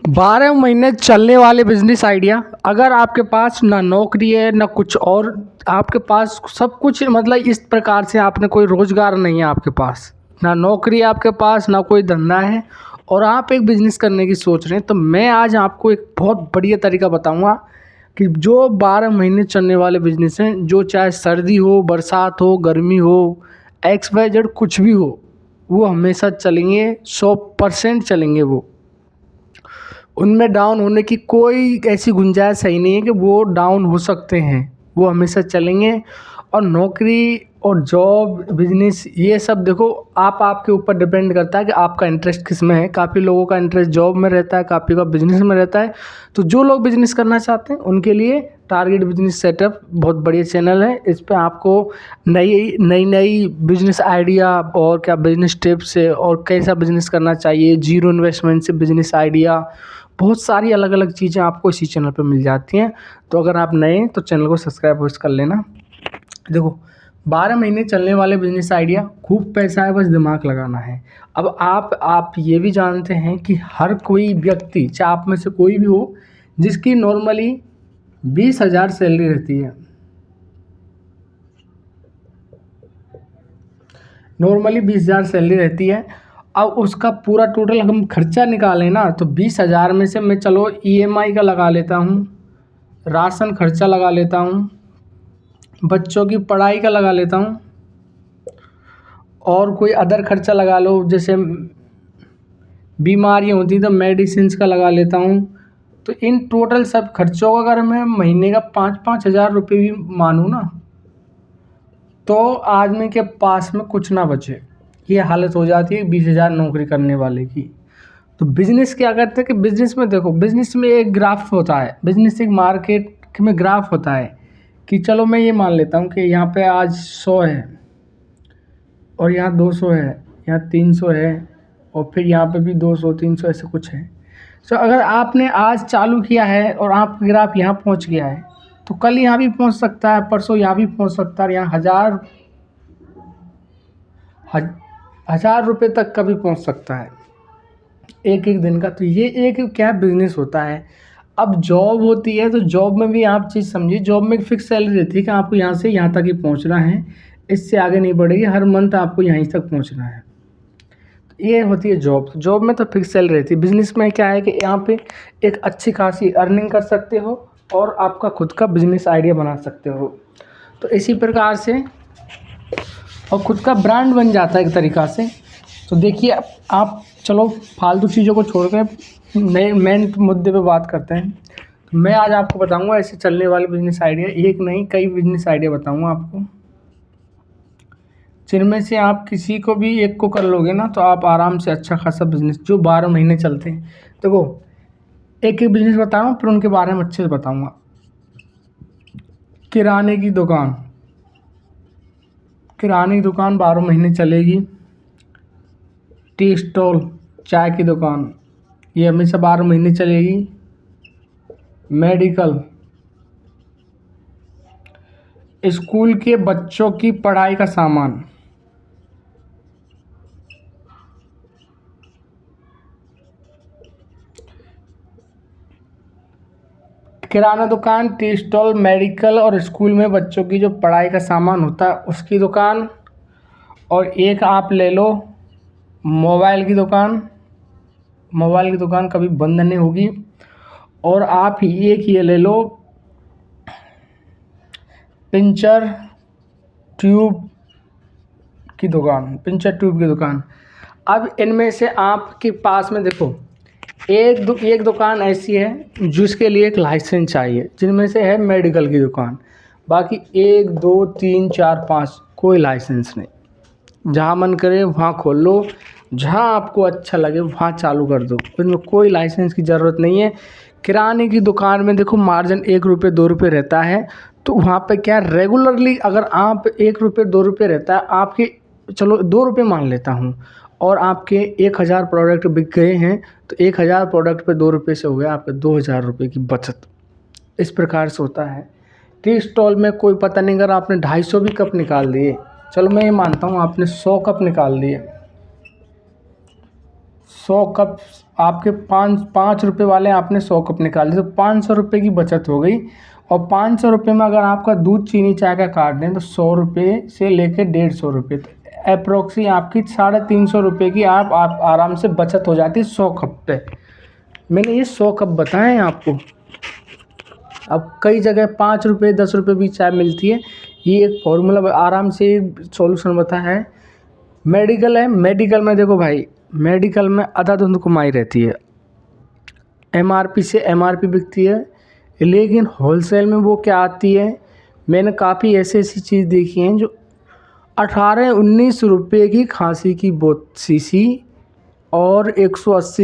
12 महीने चलने वाले बिजनेस आइडिया। अगर आपके पास ना नौकरी है ना कुछ और, आपके पास सब कुछ मतलब इस प्रकार से आपने कोई रोजगार नहीं है, आपके पास ना नौकरी है, आपके पास ना कोई धंधा है और आप एक बिजनेस करने की सोच रहे हैं, तो मैं आज आपको एक बहुत बढ़िया तरीका बताऊंगा कि जो 12 महीने चलने वाले बिजनेस हैं, जो चाहे सर्दी हो, बरसात हो, गर्मी हो, XYZ कुछ भी हो, वो हमेशा चलेंगे, 100% चलेंगे। वो उनमें डाउन होने की कोई ऐसी गुंजाइश ही नहीं है कि वो डाउन हो सकते हैं, वो हमेशा चलेंगे। और नौकरी और जॉब बिजनेस ये सब देखो, आपके ऊपर डिपेंड करता है कि आपका इंटरेस्ट किस में है। काफ़ी लोगों का इंटरेस्ट जॉब में रहता है, काफ़ी का बिजनेस में रहता है। तो जो लोग बिजनेस करना चाहते हैं उनके लिए टारगेट बिजनेस सेटअप बहुत बढ़िया चैनल है। इस पे आपको नई नई नई बिजनेस आइडिया और क्या बिजनेस टिप्स है और कैसा बिजनेस करना चाहिए, जीरो इन्वेस्टमेंट से बिजनेस आइडिया, बहुत सारी अलग अलग चीज़ें आपको इसी चैनल पे मिल जाती हैं। तो अगर आप नए हैं तो चैनल को सब्सक्राइब कर लेना। देखो, 12 महीने चलने वाले बिजनेस आइडिया, खूब पैसा है, बस दिमाग लगाना है। अब आप ये भी जानते हैं कि हर कोई व्यक्ति, चाहे आप में से कोई भी हो, जिसकी नॉर्मली 20,000 सैलरी रहती है, नॉर्मली 20,000 सैलरी रहती है। अब उसका पूरा टोटल हम खर्चा निकालें ना, तो 20,000 में से मैं चलो EMI का लगा लेता हूँ, राशन खर्चा लगा लेता हूँ, बच्चों की पढ़ाई का लगा लेता हूँ और कोई अदर खर्चा लगा लो, जैसे बीमारियाँ होती तो मेडिसिन का लगा लेता हूँ। तो इन टोटल सब खर्चों का अगर मैं महीने का 5-5 हज़ार रुपये भी मानूँ ना, तो आदमी के पास में कुछ ना बचे। ये हालत हो जाती है 20,000 नौकरी करने वाले की। तो बिजनेस क्या करते हैं कि बिजनेस में देखो, बिजनेस में एक ग्राफ होता है, बिजनेस एक मार्केट में ग्राफ होता है कि चलो मैं ये मान लेता हूँ कि यहाँ पे आज 100 है और यहाँ 200 है, यहाँ 300 है और फिर यहाँ पे भी 200-300 ऐसे कुछ है। तो अगर आपने आज चालू किया है और आपका ग्राफ यहाँ पहुँच गया है, तो कल यहाँ भी पहुँच सकता है, परसों यहाँ भी पहुँच सकता है, यहाँ हज़ार रुपये तक का भी पहुँच सकता है एक एक दिन का। तो ये एक क्या बिजनेस होता है। अब जॉब होती है, तो जॉब में भी आप चीज़ समझिए, जॉब में एक फिक्स सैलरी रहती है कि आपको यहाँ से यहाँ तक ही पहुँचना है, इससे आगे नहीं बढ़ेगी, हर मंथ आपको यहीं तक पहुँचना है। तो ये होती है जॉब। जॉब में तो फिक्स सैलरी रहती है। बिजनेस में क्या है कि यहाँ पे एक अच्छी खासी अर्निंग कर सकते हो और आपका खुद का बिजनेस आइडिया बना सकते हो। तो इसी प्रकार से और खुद का ब्रांड बन जाता है एक तरीक़ा से। तो देखिए, आप चलो फालतू चीज़ों को छोड़कर नए मेन मुद्दे पे बात करते हैं। तो मैं आज आपको बताऊंगा ऐसे चलने वाले बिजनेस आइडिया, एक नहीं कई बिजनेस आइडिया बताऊंगा आपको, जिनमें से आप किसी को भी एक को कर लोगे ना, तो आप आराम से अच्छा खासा बिजनेस जो 12 महीने चलते हैं। देखो, एक एक बिजनेस बताऊँ फिर उनके बारे में अच्छे से बताऊँगा। किराने की दुकान, किराने की दुकान 12 महीने चलेगी। टी स्टॉल, चाय की दुकान, ये हमेशा 12 महीने चलेगी। मेडिकल, स्कूल के बच्चों की पढ़ाई का सामान, किराना दुकान, टी स्टॉल, मेडिकल और स्कूल में बच्चों की जो पढ़ाई का सामान होता है उसकी दुकान। और एक आप ले लो मोबाइल की दुकान, मोबाइल की दुकान कभी बंद नहीं होगी। और आप एक ये ले लो पिंचर ट्यूब की दुकान, पिंचर ट्यूब की दुकान। अब इनमें से आपके पास में देखो, एक दुकान ऐसी है जिसके लिए एक लाइसेंस चाहिए, जिनमें से है मेडिकल की दुकान। बाकी 1 2 3 4 5 कोई लाइसेंस नहीं, जहाँ मन करे वहाँ खोल लो, जहाँ आपको अच्छा लगे वहाँ चालू कर दो, उसमें कोई लाइसेंस की ज़रूरत नहीं है। किराने की दुकान में देखो मार्जिन 1 रुपये 2 रुपये रहता है। तो वहाँ पे क्या रेगुलरली अगर आप 1 रुपये 2 रुपये रहता है आपके, चलो 2 रुपये मान लेता हूँ, और आपके 1,000 प्रोडक्ट बिक गए हैं, तो 1,000 प्रोडक्ट पे 2 रुपये से हो गया आपके 2,000 रुपये की बचत। इस प्रकार से होता है। टी स्टॉल में कोई पता नहीं, अगर आपने 250 भी कप निकाल दिए, चलो मैं ये मानता हूँ आपने 100 कप निकाल दिए, 100 कप आपके 5 रुपये वाले आपने 100 कप निकाले तो 500 रुपये की बचत हो गई। और 500 रुपये में अगर आपका दूध चीनी चाय का काट दें तो 100 रुपये से लेकर 150 रुपये, तो अप्रोक्सी आपकी 350 रुपये की आप आराम से बचत हो जाती है 100 कप पे। मैंने ये 100 कप बताए हैं आपको। अब कई जगह 5 रुपये 10 रुपये भी चाय मिलती है। ये एक फॉर्मूला आराम से सॉल्यूशन बताया है। मेडिकल है, मेडिकल में देखो भाई, मेडिकल में आधा धुंध कमाई रहती है, एमआरपी से एमआरपी बिकती है, लेकिन होलसेल में वो क्या आती है, मैंने काफ़ी ऐसी चीज़ देखी हैं जो 18-19 रुपये की खांसी की शीशी और 180